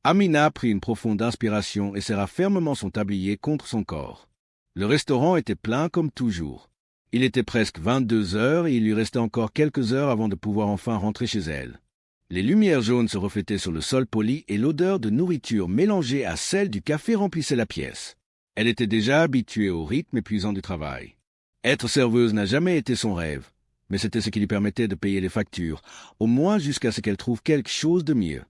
Amina prit une profonde inspiration et serra fermement son tablier contre son corps. Le restaurant était plein comme toujours. Il était presque 22 heures et il lui restait encore quelques heures avant de pouvoir enfin rentrer chez elle. Les lumières jaunes se reflétaient sur le sol poli et l'odeur de nourriture mélangée à celle du café remplissait la pièce. Elle était déjà habituée au rythme épuisant du travail. Être serveuse n'a jamais été son rêve, mais c'était ce qui lui permettait de payer les factures, au moins jusqu'à ce qu'elle trouve quelque chose de mieux.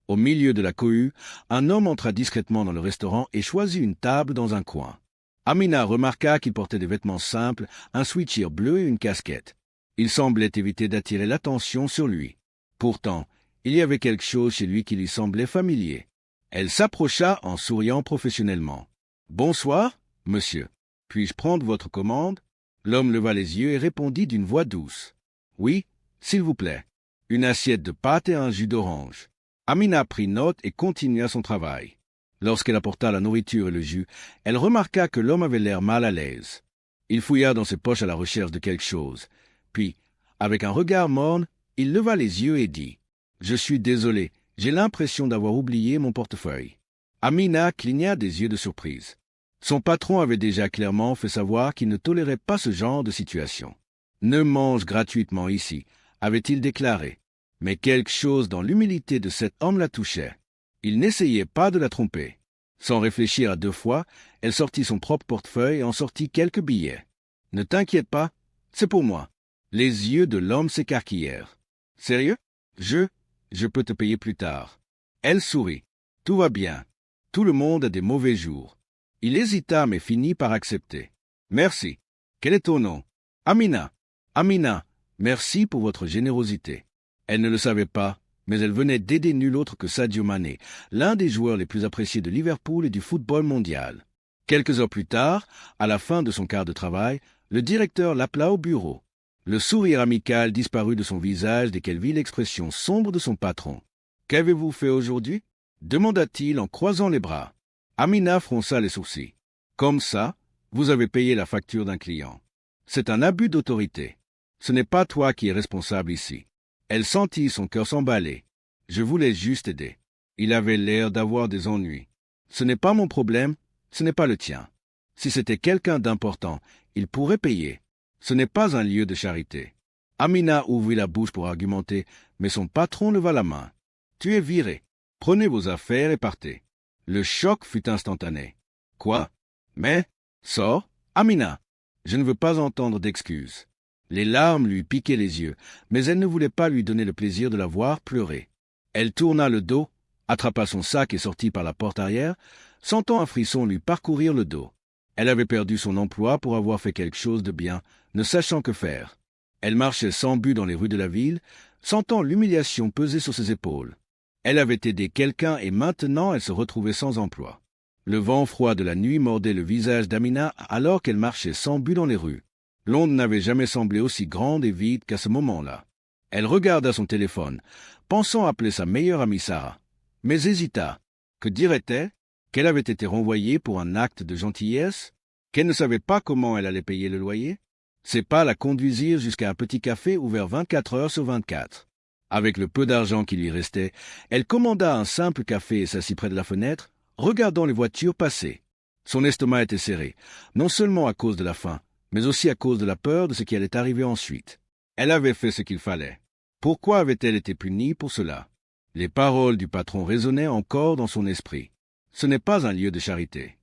Au milieu de la cohue, un homme entra discrètement dans le restaurant et choisit une table dans un coin. Amina remarqua qu'il portait des vêtements simples, un sweatshirt bleu et une casquette. Il semblait éviter d'attirer l'attention sur lui. Pourtant, il y avait quelque chose chez lui qui lui semblait familier. Elle s'approcha en souriant professionnellement. « Bonsoir, monsieur. Puis-je prendre votre commande ?» L'homme leva les yeux et répondit d'une voix douce. « Oui, s'il vous plaît. Une assiette de pâtes et un jus d'orange. » Amina prit note et continua son travail. Lorsqu'elle apporta la nourriture et le jus, elle remarqua que l'homme avait l'air mal à l'aise. Il fouilla dans ses poches à la recherche de quelque chose. Puis, avec un regard morne, il leva les yeux et dit « Je suis désolé, j'ai l'impression d'avoir oublié mon portefeuille. » Amina cligna des yeux de surprise. Son patron avait déjà clairement fait savoir qu'il ne tolérait pas ce genre de situation. « Ne mange gratuitement ici », avait-il déclaré. Mais quelque chose dans l'humilité de cet homme la touchait. Il n'essayait pas de la tromper. Sans réfléchir à deux fois, elle sortit son propre portefeuille et en sortit quelques billets. « Ne t'inquiète pas, c'est pour moi. » Les yeux de l'homme s'écarquillèrent. « Sérieux? Je peux te payer plus tard. » Elle sourit. « Tout va bien. Tout le monde a des mauvais jours. » Il hésita mais finit par accepter. « Merci. Quel est ton nom? »« Amina. »« Amina, merci pour votre générosité. » Elle ne le savait pas, mais elle venait d'aider nul autre que Sadio Mané, l'un des joueurs les plus appréciés de Liverpool et du football mondial. Quelques heures plus tard, à la fin de son quart de travail, le directeur l'appela au bureau. Le sourire amical disparut de son visage dès qu'elle vit l'expression sombre de son patron. « Qu'avez-vous fait aujourd'hui » demanda-t-il en croisant les bras. Amina fronça les sourcils. « Comme ça, vous avez payé la facture d'un client. C'est un abus d'autorité. Ce n'est pas toi qui es responsable ici. » Elle sentit son cœur s'emballer. « Je voulais juste aider. » Il avait l'air d'avoir des ennuis. « Ce n'est pas mon problème, ce n'est pas le tien. Si c'était quelqu'un d'important, il pourrait payer. Ce n'est pas un lieu de charité. » Amina ouvrit la bouche pour argumenter, mais son patron leva la main. « Tu es viré. Prenez vos affaires et partez. » Le choc fut instantané. « Quoi? Mais, sors, Amina. Je ne veux pas entendre d'excuses. » Les larmes lui piquaient les yeux, mais elle ne voulait pas lui donner le plaisir de la voir pleurer. Elle tourna le dos, attrapa son sac et sortit par la porte arrière, sentant un frisson lui parcourir le dos. Elle avait perdu son emploi pour avoir fait quelque chose de bien, ne sachant que faire. Elle marchait sans but dans les rues de la ville, sentant l'humiliation peser sur ses épaules. Elle avait aidé quelqu'un et maintenant elle se retrouvait sans emploi. Le vent froid de la nuit mordait le visage d'Amina alors qu'elle marchait sans but dans les rues. Londres n'avait jamais semblé aussi grande et vide qu'à ce moment-là. Elle regarda son téléphone, pensant appeler sa meilleure amie Sarah, mais hésita. Que dirait-elle? Qu'elle avait été renvoyée pour un acte de gentillesse? Qu'elle ne savait pas comment elle allait payer le loyer? Ses pas la conduisirent jusqu'à un petit café ouvert 24 heures sur 24. Avec le peu d'argent qui lui restait, elle commanda un simple café et s'assit près de la fenêtre, regardant les voitures passer. Son estomac était serré, non seulement à cause de la faim, mais aussi à cause de la peur de ce qui allait arriver ensuite. Elle avait fait ce qu'il fallait. Pourquoi avait-elle été punie pour cela? Les paroles du patron résonnaient encore dans son esprit. Ce n'est pas un lieu de charité.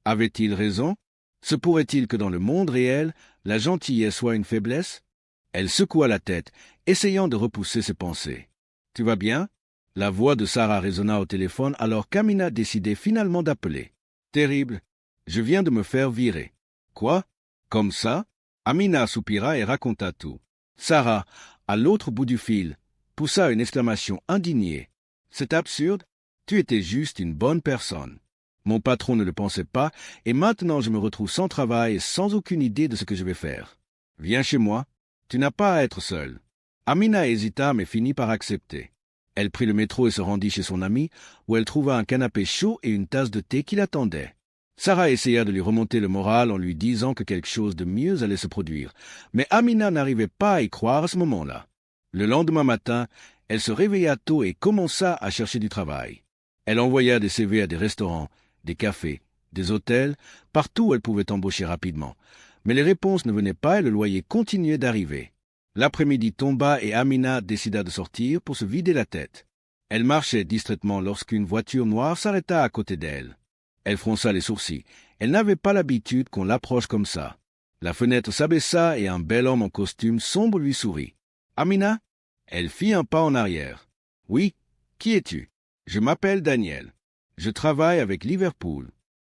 Avait-il raison? Se pourrait-il que dans le monde réel, la gentillesse soit une faiblesse? Elle secoua la tête, essayant de repousser ses pensées. « Tu vas bien ?» La voix de Sarah résonna au téléphone alors qu'Amina décidait finalement d'appeler. « Terrible. Je viens de me faire virer. »« Quoi? Comme ça ?» Amina soupira et raconta tout. Sarah, à l'autre bout du fil, poussa une exclamation indignée. « C'est absurde. Tu étais juste une bonne personne. Mon patron ne le pensait pas, et maintenant je me retrouve sans travail et sans aucune idée de ce que je vais faire. Viens chez moi. Tu n'as pas à être seule. » Amina hésita mais finit par accepter. Elle prit le métro et se rendit chez son amie, où elle trouva un canapé chaud et une tasse de thé qui l'attendait. Sarah essaya de lui remonter le moral en lui disant que quelque chose de mieux allait se produire, mais Amina n'arrivait pas à y croire à ce moment-là. Le lendemain matin, elle se réveilla tôt et commença à chercher du travail. Elle envoya des CV à des restaurants, des cafés, des hôtels, partout où elle pouvait embaucher rapidement. Mais les réponses ne venaient pas et le loyer continuait d'arriver. L'après-midi tomba et Amina décida de sortir pour se vider la tête. Elle marchait distraitement lorsqu'une voiture noire s'arrêta à côté d'elle. Elle fronça les sourcils. Elle n'avait pas l'habitude qu'on l'approche comme ça. La fenêtre s'abaissa et un bel homme en costume sombre lui sourit. « Amina ?» Elle fit un pas en arrière. « Oui, qui es-tu ?»« Je m'appelle Daniel. Je travaille avec Liverpool. »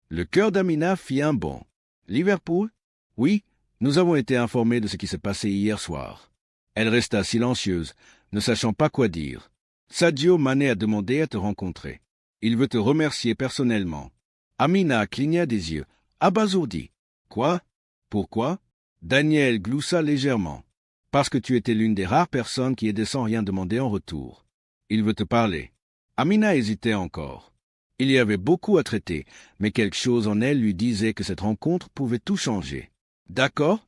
Le cœur d'Amina fit un bond. « Liverpool ?»« Oui, nous avons été informés de ce qui s'est passé hier soir. » Elle resta silencieuse, ne sachant pas quoi dire. « Sadio Mané a demandé à te rencontrer. Il veut te remercier personnellement. » Amina cligna des yeux, abasourdie. « Quoi? Pourquoi ?» Daniel gloussa légèrement. « Parce que tu étais l'une des rares personnes qui aidait sans rien demander en retour. Il veut te parler. » Amina hésitait encore. Il y avait beaucoup à traiter, mais quelque chose en elle lui disait que cette rencontre pouvait tout changer. « D'accord »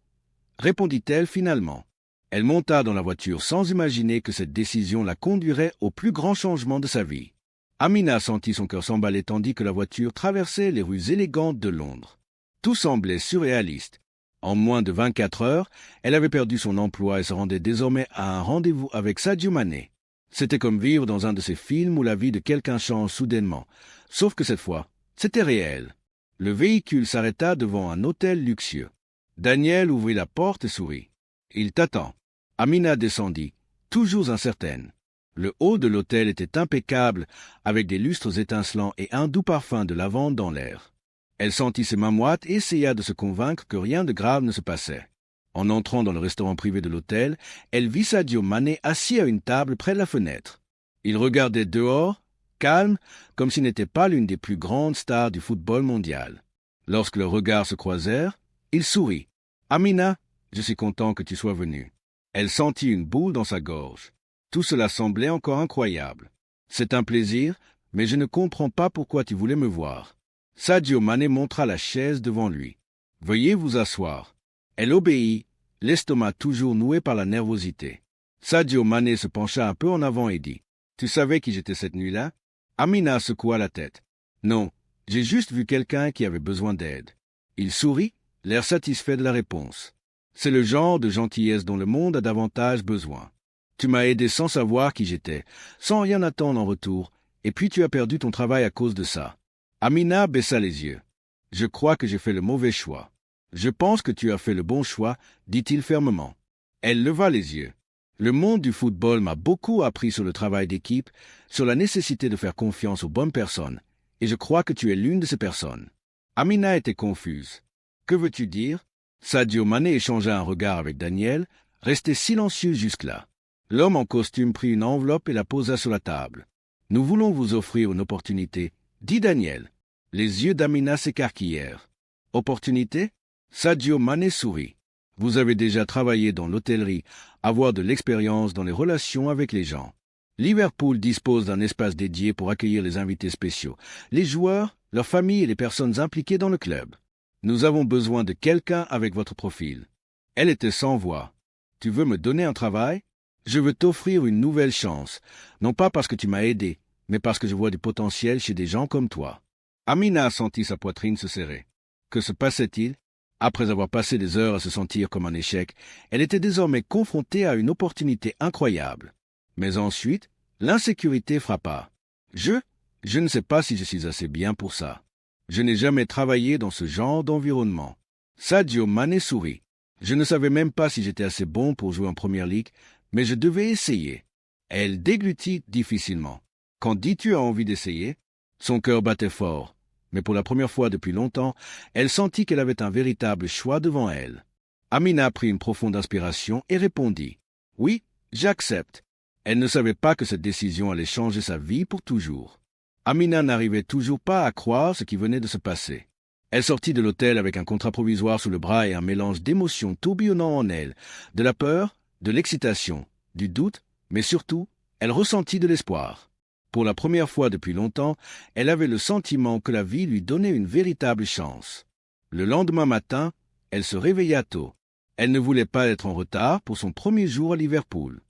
répondit-elle finalement. Elle monta dans la voiture sans imaginer que cette décision la conduirait au plus grand changement de sa vie. Amina sentit son cœur s'emballer tandis que la voiture traversait les rues élégantes de Londres. Tout semblait surréaliste. En moins de 24 heures, elle avait perdu son emploi et se rendait désormais à un rendez-vous avec Sadio Mané. C'était comme vivre dans un de ces films où la vie de quelqu'un change soudainement. Sauf que cette fois, c'était réel. Le véhicule s'arrêta devant un hôtel luxueux. Daniel ouvrit la porte et sourit. « Il t'attend. » Amina descendit, toujours incertaine. Le haut de l'hôtel était impeccable, avec des lustres étincelants et un doux parfum de lavande dans l'air. Elle sentit ses mains moites et essaya de se convaincre que rien de grave ne se passait. En entrant dans le restaurant privé de l'hôtel, elle vit Sadio Mané assis à une table près de la fenêtre. Il regardait dehors, calme, comme s'il n'était pas l'une des plus grandes stars du football mondial. Lorsque leurs regards se croisèrent, il sourit. « Amina, je suis content que tu sois venue. » Elle sentit une boule dans sa gorge. Tout cela semblait encore incroyable. « C'est un plaisir, mais je ne comprends pas pourquoi tu voulais me voir. » Sadio Mané montra la chaise devant lui. « Veuillez vous asseoir. » Elle obéit, l'estomac toujours noué par la nervosité. Sadio Mané se pencha un peu en avant et dit « Tu savais qui j'étais cette nuit-là » Amina secoua la tête. « Non, j'ai juste vu quelqu'un qui avait besoin d'aide. » Il sourit, l'air satisfait de la réponse. « C'est le genre de gentillesse dont le monde a davantage besoin. Tu m'as aidé sans savoir qui j'étais, sans rien attendre en retour, et puis tu as perdu ton travail à cause de ça. » Amina baissa les yeux. « Je crois que j'ai fait le mauvais choix. »« Je pense que tu as fait le bon choix, » dit-il fermement. Elle leva les yeux. « Le monde du football m'a beaucoup appris sur le travail d'équipe, sur la nécessité de faire confiance aux bonnes personnes, et je crois que tu es l'une de ces personnes. » Amina était confuse. « Que veux-tu dire ?» Sadio Mané échangea un regard avec Daniel, resté silencieux jusque-là. L'homme en costume prit une enveloppe et la posa sur la table. « Nous voulons vous offrir une opportunité, » dit Daniel. Les yeux d'Amina s'écarquillèrent. « Opportunité ?» Sadio Mané sourit. « Vous avez déjà travaillé dans l'hôtellerie, avoir de l'expérience dans les relations avec les gens. Liverpool dispose d'un espace dédié pour accueillir les invités spéciaux, les joueurs, leurs familles et les personnes impliquées dans le club. Nous avons besoin de quelqu'un avec votre profil. » Elle était sans voix. « Tu veux me donner un travail ? Je veux t'offrir une nouvelle chance, non pas parce que tu m'as aidé, mais parce que je vois du potentiel chez des gens comme toi. » Amina sentit sa poitrine se serrer. Que se passait-il ? Après avoir passé des heures à se sentir comme un échec, elle était désormais confrontée à une opportunité incroyable. Mais ensuite, l'insécurité frappa. Je ne sais pas si je suis assez bien pour ça. Je n'ai jamais travaillé dans ce genre d'environnement. Sadio Mané sourit. Je ne savais même pas si j'étais assez bon pour jouer en première ligue, mais je devais essayer. Elle déglutit difficilement. Quand dis-tu as envie d'essayer ? Son cœur battait fort, mais pour la première fois depuis longtemps, elle sentit qu'elle avait un véritable choix devant elle. Amina prit une profonde inspiration et répondit « Oui, j'accepte. » Elle ne savait pas que cette décision allait changer sa vie pour toujours. Amina n'arrivait toujours pas à croire ce qui venait de se passer. Elle sortit de l'hôtel avec un contrat provisoire sous le bras et un mélange d'émotions tourbillonnant en elle, de la peur, de l'excitation, du doute, mais surtout, elle ressentit de l'espoir. Pour la première fois depuis longtemps, elle avait le sentiment que la vie lui donnait une véritable chance. Le lendemain matin, elle se réveilla tôt. Elle ne voulait pas être en retard pour son premier jour à Liverpool.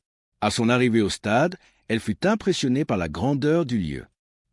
À son arrivée au stade, elle fut impressionnée par la grandeur du lieu.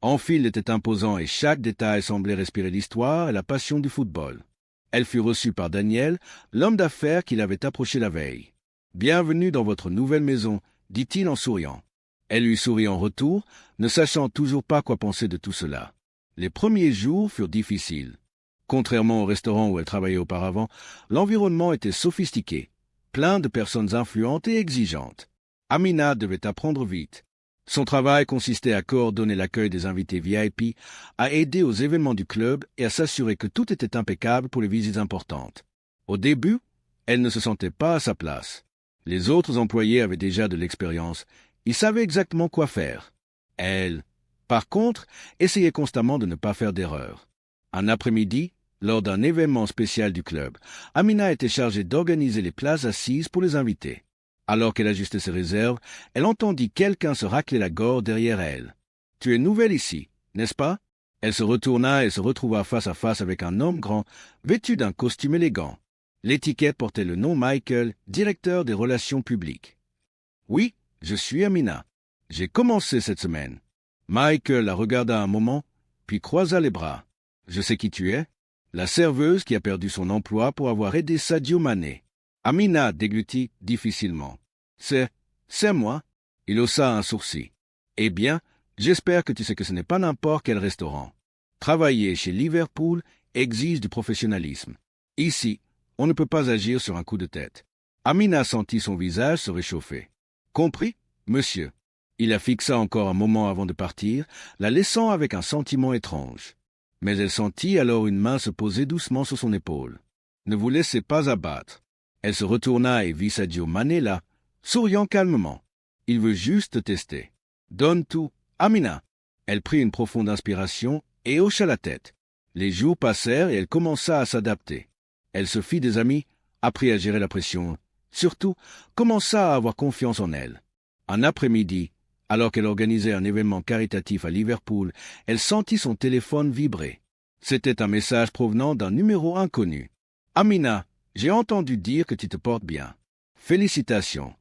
Anfield était imposant et chaque détail semblait respirer l'histoire et la passion du football. Elle fut reçue par Daniel, l'homme d'affaires qui l'avait approché la veille. « Bienvenue dans votre nouvelle maison », dit-il en souriant. Elle lui sourit en retour, ne sachant toujours pas quoi penser de tout cela. Les premiers jours furent difficiles. Contrairement au restaurant où elle travaillait auparavant, l'environnement était sophistiqué, plein de personnes influentes et exigeantes. Amina devait apprendre vite. Son travail consistait à coordonner l'accueil des invités VIP, à aider aux événements du club et à s'assurer que tout était impeccable pour les visites importantes. Au début, elle ne se sentait pas à sa place. Les autres employés avaient déjà de l'expérience. Ils savaient exactement quoi faire. Elle, par contre, essayait constamment de ne pas faire d'erreur. Un après-midi, lors d'un événement spécial du club, Amina était chargée d'organiser les places assises pour les invités. Alors qu'elle ajustait ses réserves, elle entendit quelqu'un se racler la gorge derrière elle. « Tu es nouvelle ici, n'est-ce pas ?» Elle se retourna et se retrouva face à face avec un homme grand, vêtu d'un costume élégant. L'étiquette portait le nom Michael, directeur des relations publiques. « Oui, je suis Amina. J'ai commencé cette semaine. » Michael la regarda un moment, puis croisa les bras. « Je sais qui tu es. La serveuse qui a perdu son emploi pour avoir aidé Sadio Mané. » Amina déglutit difficilement. « C'est moi. » Il haussa un sourcil. « Eh bien, j'espère que tu sais que ce n'est pas n'importe quel restaurant. Travailler chez Liverpool exige du professionnalisme. Ici, on ne peut pas agir sur un coup de tête. » Amina sentit son visage se réchauffer. « Compris, monsieur ?» Il la fixa encore un moment avant de partir, la laissant avec un sentiment étrange. Mais elle sentit alors une main se poser doucement sur son épaule. « Ne vous laissez pas abattre. » Elle se retourna et vit Sadio Mané là, souriant calmement. « Il veut juste tester. Donne tout, Amina. » Elle prit une profonde inspiration et hocha la tête. Les jours passèrent et elle commença à s'adapter. Elle se fit des amis, apprit à gérer la pression. Surtout, commença à avoir confiance en elle. Un après-midi, alors qu'elle organisait un événement caritatif à Liverpool, elle sentit son téléphone vibrer. C'était un message provenant d'un numéro inconnu. « Amina, j'ai entendu dire que tu te portes bien. Félicitations. »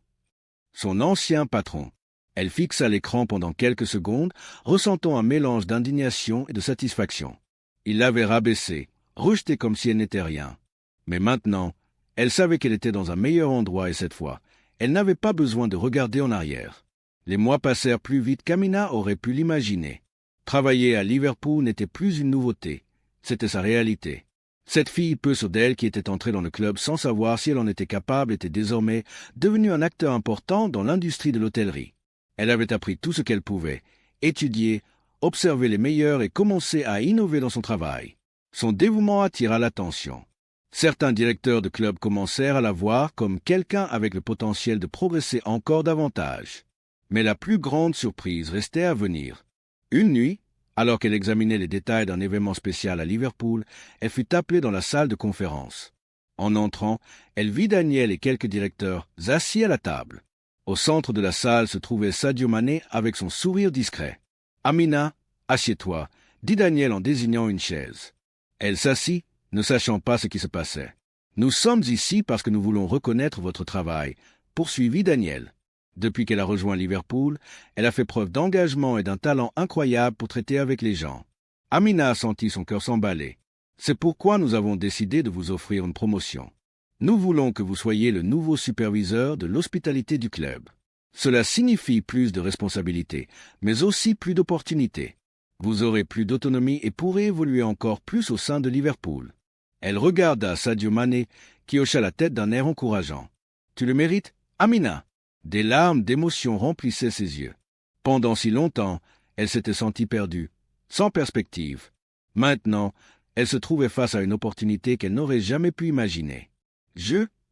Son ancien patron. Elle fixa l'écran pendant quelques secondes, ressentant un mélange d'indignation et de satisfaction. Il l'avait rabaissée, rejetée comme si elle n'était rien. Mais maintenant, elle savait qu'elle était dans un meilleur endroit et cette fois, elle n'avait pas besoin de regarder en arrière. Les mois passèrent plus vite qu'Amina aurait pu l'imaginer. Travailler à Liverpool n'était plus une nouveauté, c'était sa réalité. Cette fille peu sûre d'elle qui était entrée dans le club sans savoir si elle en était capable était désormais devenue un acteur important dans l'industrie de l'hôtellerie. Elle avait appris tout ce qu'elle pouvait, étudier, observer les meilleurs et commencer à innover dans son travail. Son dévouement attira l'attention. Certains directeurs de club commencèrent à la voir comme quelqu'un avec le potentiel de progresser encore davantage. Mais la plus grande surprise restait à venir. Une nuit, alors qu'elle examinait les détails d'un événement spécial à Liverpool, elle fut appelée dans la salle de conférence. En entrant, elle vit Daniel et quelques directeurs assis à la table. Au centre de la salle se trouvait Sadio Mané avec son sourire discret. « Amina, assieds-toi », dit Daniel en désignant une chaise. Elle s'assit, ne sachant pas ce qui se passait. « Nous sommes ici parce que nous voulons reconnaître votre travail », poursuivit Daniel. Depuis qu'elle a rejoint Liverpool, elle a fait preuve d'engagement et d'un talent incroyable pour traiter avec les gens. Amina a senti son cœur s'emballer. C'est pourquoi nous avons décidé de vous offrir une promotion. Nous voulons que vous soyez le nouveau superviseur de l'hospitalité du club. Cela signifie plus de responsabilités, mais aussi plus d'opportunités. Vous aurez plus d'autonomie et pourrez évoluer encore plus au sein de Liverpool. Elle regarda Sadio Mané, qui hocha la tête d'un air encourageant. « Tu le mérites, Amina ?» Des larmes d'émotion remplissaient ses yeux. Pendant si longtemps, elle s'était sentie perdue, sans perspective. Maintenant, elle se trouvait face à une opportunité qu'elle n'aurait jamais pu imaginer.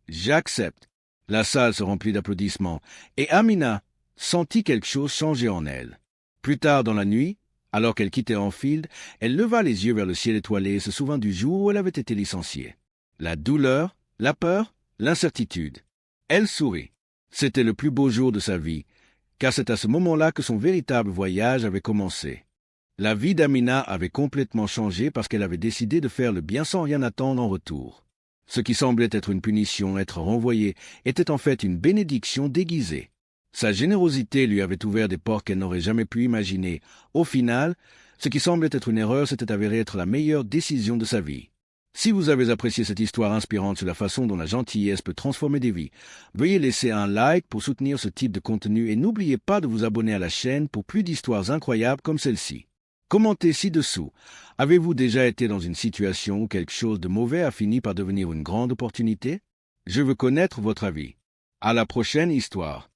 J'accepte. La salle se remplit d'applaudissements, et Amina sentit quelque chose changer en elle. Plus tard dans la nuit, alors qu'elle quittait Anfield, elle leva les yeux vers le ciel étoilé et se souvint du jour où elle avait été licenciée. La douleur, la peur, l'incertitude. Elle sourit. C'était le plus beau jour de sa vie, car c'est à ce moment-là que son véritable voyage avait commencé. La vie d'Amina avait complètement changé parce qu'elle avait décidé de faire le bien sans rien attendre en retour. Ce qui semblait être une punition, être renvoyée, était en fait une bénédiction déguisée. Sa générosité lui avait ouvert des portes qu'elle n'aurait jamais pu imaginer. Au final, ce qui semblait être une erreur s'était avéré être la meilleure décision de sa vie. Si vous avez apprécié cette histoire inspirante sur la façon dont la gentillesse peut transformer des vies, veuillez laisser un like pour soutenir ce type de contenu et n'oubliez pas de vous abonner à la chaîne pour plus d'histoires incroyables comme celle-ci. Commentez ci-dessous. Avez-vous déjà été dans une situation où quelque chose de mauvais a fini par devenir une grande opportunité? Je veux connaître votre avis. À la prochaine histoire.